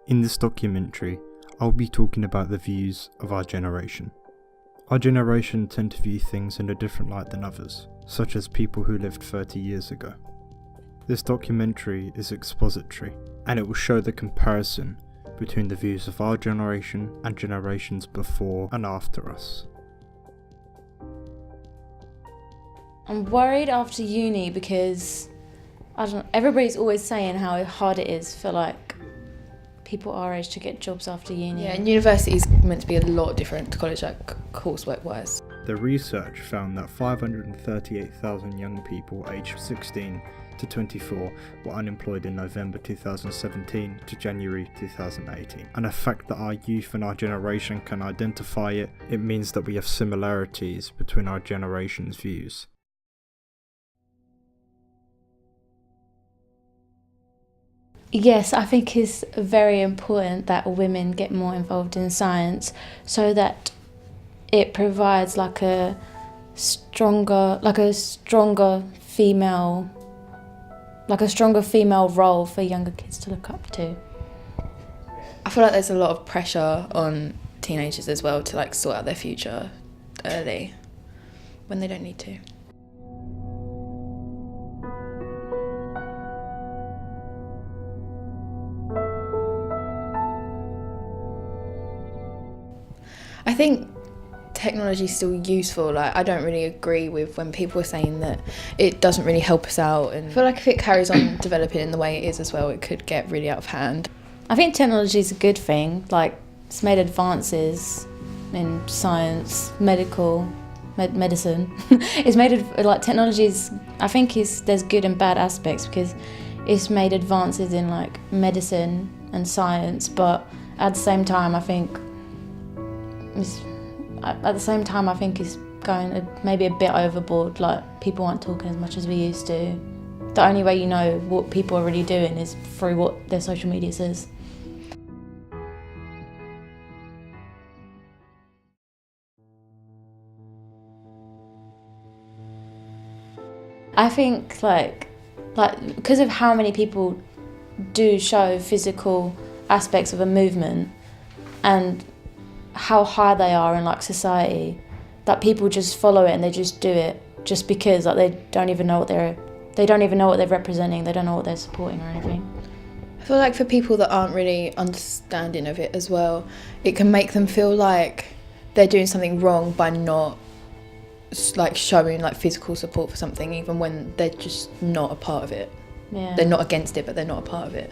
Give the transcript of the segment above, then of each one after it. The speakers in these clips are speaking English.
In this documentary, I'll be talking about the views of our generation. Our generation tend to view things in a different light than others, such as people who lived 30 years ago. This documentary is expository, and it will show the comparison between the views of our generation and generations before and after us. I'm worried after uni because everybody's always saying how hard it is for like people our age to get jobs after uni. Yeah, and university is meant to be a lot different to college, like coursework wise. The research found that 538,000 young people aged 16 to 24 were unemployed in November 2017 to January 2018. And the fact that our youth and our generation can identify it, it means that we have similarities between our generation's views. Yes, I think it's very important that women get more involved in science so that it provides like a stronger female role for younger kids to look up to. I feel like there's a lot of pressure on teenagers as well to like sort out their future early when they don't need to. I think technology is still useful. Like, I don't really agree with when people are saying that it doesn't really help us out, and I feel like if it carries on developing in the way it is as well, it could get really out of hand. I think technology is a good thing. Like, it's made advances in science, medicine. It's made like technologies. I think there's good and bad aspects because it's made advances in like medicine and science, but at the same time, I think it's going maybe a bit overboard. Like, people aren't talking as much as we used to. The only way you know what people are really doing is through what their social media says. I think like because of how many people do show physical aspects of a movement and how high they are in like society, that people just follow it and they just do it just because like they don't even know what they're representing, they don't know what they're supporting or anything. I feel like for people that aren't really understanding of it as well, it can make them feel like they're doing something wrong by not like showing like physical support for something, even when they're just not a part of it. Yeah. They're not against it, but they're not a part of it.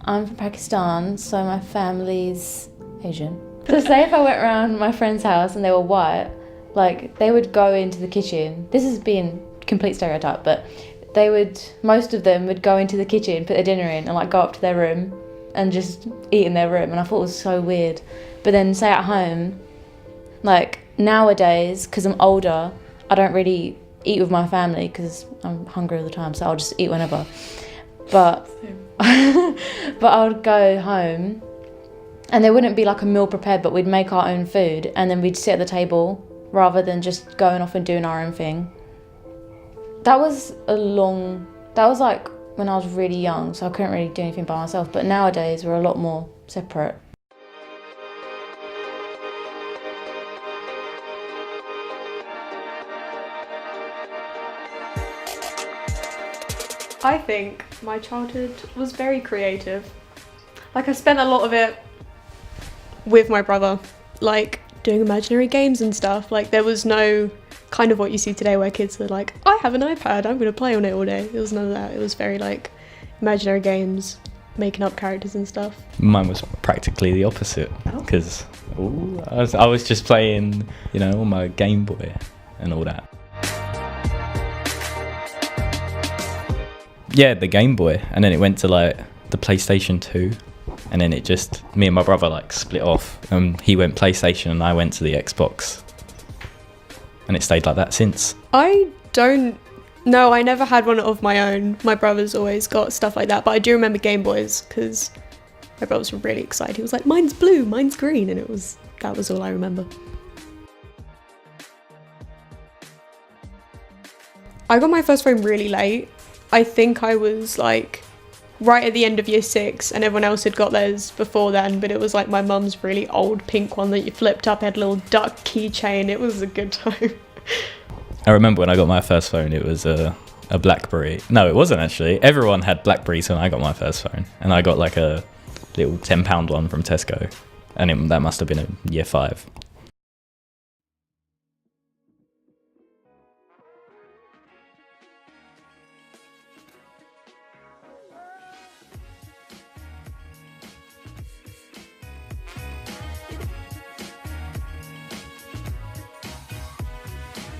I'm from Pakistan, so my family's Asian. So say if I went around my friend's house and they were white, like they would go into the kitchen. This is being complete stereotype, but most of them would go into the kitchen, put their dinner in and like go up to their room and just eat in their room, and I thought it was so weird. But then say at home, like nowadays, because I'm older, I don't really eat with my family because I'm hungry all the time, so I'll just eat whenever. But I would go home and there wouldn't be like a meal prepared, but we'd make our own food and then we'd sit at the table rather than just going off and doing our own thing. That was like when I was really young, so I couldn't really do anything by myself, but nowadays we're a lot more separate. I think my childhood was very creative. Like, I spent a lot of it with my brother, like doing imaginary games and stuff. Like, there was no kind of what you see today where kids are like, I have an iPad, I'm going to play on it all day. It was none of that. It was very like imaginary games, making up characters and stuff. Mine was practically the opposite, because I was just playing, on my Game Boy and all that. Yeah, the Game Boy, and then it went to like the PlayStation 2, and then me and my brother like split off. He went PlayStation and I went to the Xbox, and it stayed like that since. I never had one of my own. My brother's always got stuff like that, but I do remember Game Boys because my brother was really excited. He was like, mine's blue, mine's green, and that was all I remember. I got my first phone really late. I think I was like right at the end of year 6 and everyone else had got theirs before then, but it was like my mum's really old pink one that you flipped up, had a little duck keychain. It was a good time. I remember when I got my first phone, it was a BlackBerry. No, it wasn't actually. Everyone had BlackBerries when I got my first phone. And I got like a little £10 one from Tesco. And that must have been in year 5.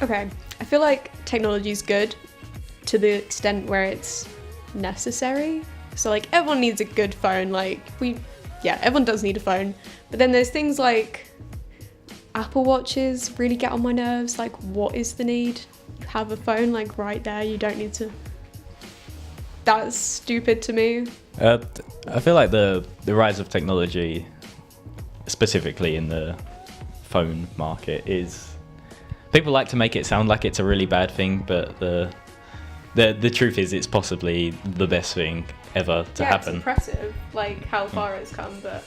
Okay, I feel like technology is good to the extent where it's necessary. So like everyone needs a good phone, everyone does need a phone. But then there's things like Apple Watches really get on my nerves. Like, what is the need? You have a phone like right there, you don't need to. That's stupid to me. I feel like the rise of technology, specifically in the phone market, is... People like to make it sound like it's a really bad thing, but the truth is it's possibly the best thing ever to happen. It's impressive, like how far it's come, but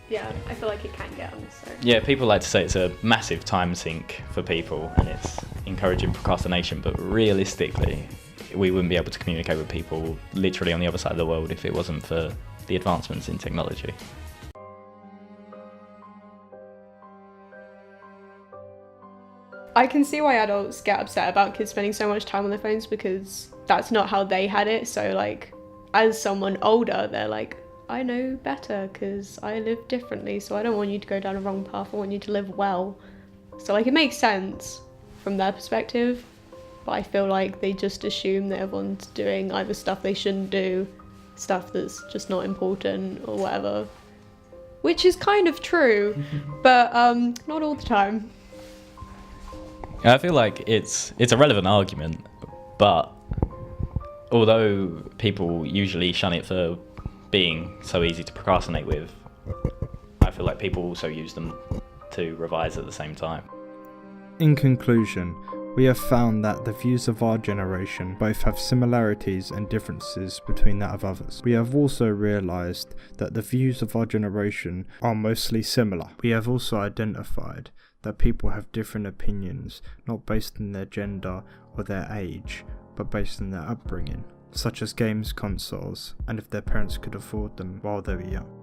yeah, I feel like it can get unnecessary. Yeah, people like to say it's a massive time sink for people and it's encouraging procrastination, but realistically, we wouldn't be able to communicate with people literally on the other side of the world if it wasn't for the advancements in technology. I can see why adults get upset about kids spending so much time on their phones because that's not how they had it. So like, as someone older, they're like, I know better because I live differently. So I don't want you to go down a wrong path. I want you to live well. So like, it makes sense from their perspective. But I feel like they just assume that everyone's doing either stuff they shouldn't do, stuff that's just not important or whatever. Which is kind of true, but not all the time. I feel like it's a relevant argument, but although people usually shun it for being so easy to procrastinate with, I feel like people also use them to revise at the same time. In conclusion, we have found that the views of our generation both have similarities and differences between that of others. We have also realised that the views of our generation are mostly similar. We have also identified that people have different opinions, not based on their gender or their age, but based on their upbringing, such as games consoles, and if their parents could afford them while they were young.